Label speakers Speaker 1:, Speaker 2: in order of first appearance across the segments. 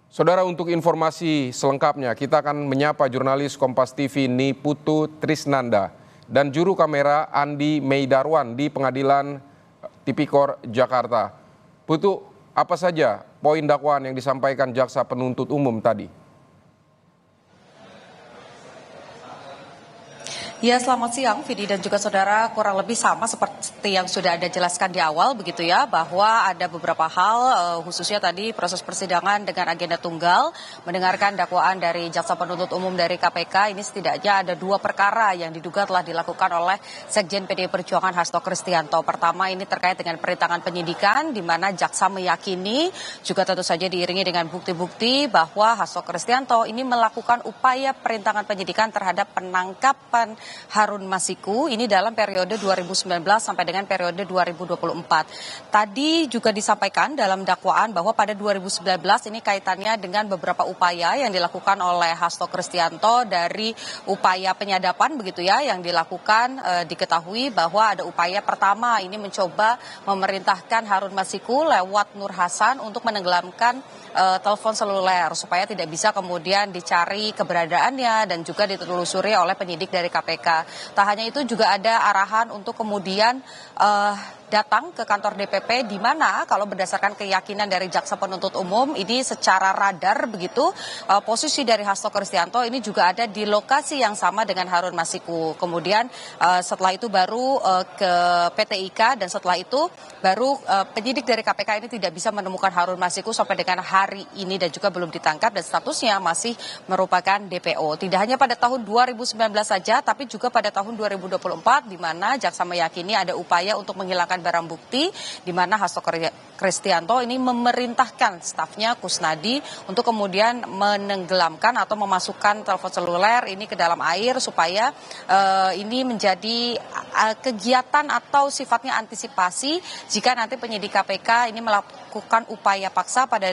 Speaker 1: Saudara, untuk informasi selengkapnya, kita akan menyapa jurnalis Kompas TV Niputu Trisnanda dan juru kamera Andi Meidarwan di Pengadilan Tipikor Jakarta. Putu, apa saja poin dakwaan yang disampaikan jaksa penuntut umum tadi?
Speaker 2: Ya, selamat siang, Vidi dan juga saudara. Kurang lebih sama seperti yang sudah Anda jelaskan di awal, begitu ya, bahwa ada beberapa hal, khususnya tadi proses persidangan dengan agenda tunggal, mendengarkan dakwaan dari jaksa penuntut umum dari KPK. Ini setidaknya ada dua perkara yang diduga telah dilakukan oleh Sekjen PDI Perjuangan Hasto Kristianto. Pertama, ini terkait dengan perintangan penyidikan, di mana jaksa meyakini, juga tentu saja diiringi dengan bukti-bukti bahwa Hasto Kristianto ini melakukan upaya perintangan penyidikan terhadap penangkapan Harun Masiku ini dalam periode 2019 sampai dengan periode 2024. Tadi juga disampaikan dalam dakwaan bahwa pada 2019 ini kaitannya dengan beberapa upaya yang dilakukan oleh Hasto Kristianto, dari upaya penyadapan begitu ya yang dilakukan, diketahui bahwa ada upaya pertama ini mencoba memerintahkan Harun Masiku lewat Nur Hasan untuk menenggelamkan telepon seluler supaya tidak bisa kemudian dicari keberadaannya dan juga ditelusuri oleh penyidik dari KPK. Tak hanya itu, juga ada arahan untuk kemudian datang ke kantor DPP, di mana kalau berdasarkan keyakinan dari jaksa penuntut umum ini secara radar begitu, posisi dari Hasto Kristianto ini juga ada di lokasi yang sama dengan Harun Masiku. Kemudian setelah itu baru ke PT IKA, dan setelah itu baru penyidik dari KPK ini tidak bisa menemukan Harun Masiku sampai dengan hari ini dan juga belum ditangkap dan statusnya masih merupakan DPO. Tidak hanya pada tahun 2019 saja, tapi juga pada tahun 2024, di mana jaksa meyakini ada upaya untuk menghilangkan barang bukti, di mana Hasto Kristianto ini memerintahkan stafnya Kusnadi untuk kemudian menenggelamkan atau memasukkan telepon seluler ini ke dalam air supaya ini menjadi kegiatan atau sifatnya antisipasi jika nanti penyidik KPK ini melakukan upaya paksa pada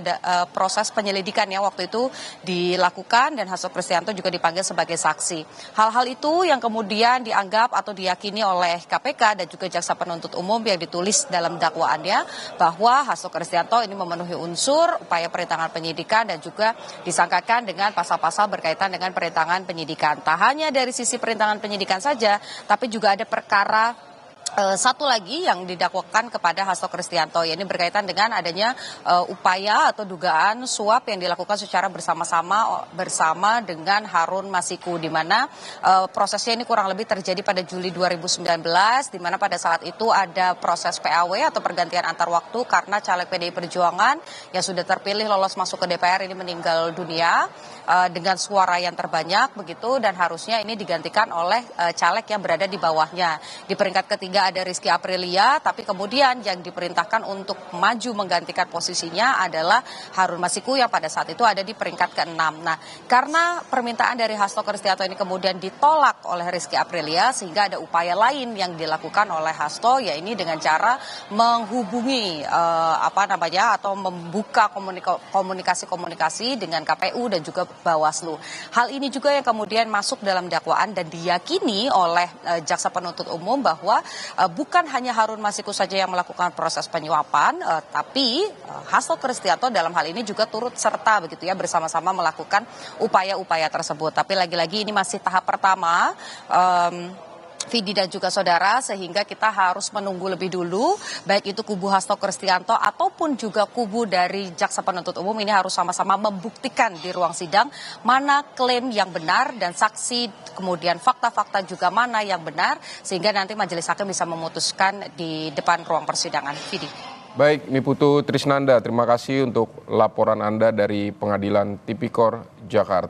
Speaker 2: proses penyelidikan yang waktu itu dilakukan, dan Hasto Kristianto juga dipanggil sebagai saksi. Hal-hal itu yang kemudian dianggap atau diyakini oleh KPK dan juga jaksa penuntut umum yang ditulis dalam dakwaannya, bahwa Hasto Kristianto ini memenuhi unsur upaya perintangan penyidikan dan juga disangkakan dengan pasal-pasal berkaitan dengan perintangan penyidikan. Tak hanya dari sisi perintangan penyidikan saja, tapi juga ada perkara satu lagi yang didakwakan kepada Hasto Kristianto, yakni berkaitan dengan adanya upaya atau dugaan suap yang dilakukan secara bersama dengan Harun Masiku, di mana prosesnya ini kurang lebih terjadi pada Juli 2019, di mana pada saat itu ada proses PAW atau pergantian antar waktu karena caleg PDI Perjuangan yang sudah terpilih lolos masuk ke DPR ini meninggal dunia dengan suara yang terbanyak begitu, dan harusnya ini digantikan oleh caleg yang berada di bawahnya. Di peringkat ketiga ada Rizky Aprilia, tapi kemudian yang diperintahkan untuk maju menggantikan posisinya adalah Harun Masiku yang pada saat itu ada di peringkat ke-6. Nah, karena permintaan dari Hasto Kristianto ini kemudian ditolak oleh Rizky Aprilia, sehingga ada upaya lain yang dilakukan oleh Hasto, yaitu dengan cara menghubungi atau membuka komunikasi dengan KPU dan juga Bawaslu. Hal ini juga yang kemudian masuk dalam dakwaan dan diyakini oleh jaksa penuntut umum bahwa bukan hanya Harun Masiku saja yang melakukan proses penyuapan, tapi Hasto Kristianto dalam hal ini juga turut serta begitu ya, bersama-sama melakukan upaya-upaya tersebut. Tapi lagi-lagi ini masih tahap pertama, Vidi dan juga saudara, sehingga kita harus menunggu lebih dulu, baik itu kubu Hasto Kristianto ataupun juga kubu dari jaksa penuntut umum ini harus sama-sama membuktikan di ruang sidang mana klaim yang benar dan saksi, kemudian fakta-fakta juga mana yang benar, sehingga nanti majelis hakim bisa memutuskan di depan ruang persidangan. Vidi.
Speaker 1: Baik, Niputu Trisnanda, terima kasih untuk laporan Anda dari Pengadilan Tipikor Jakarta.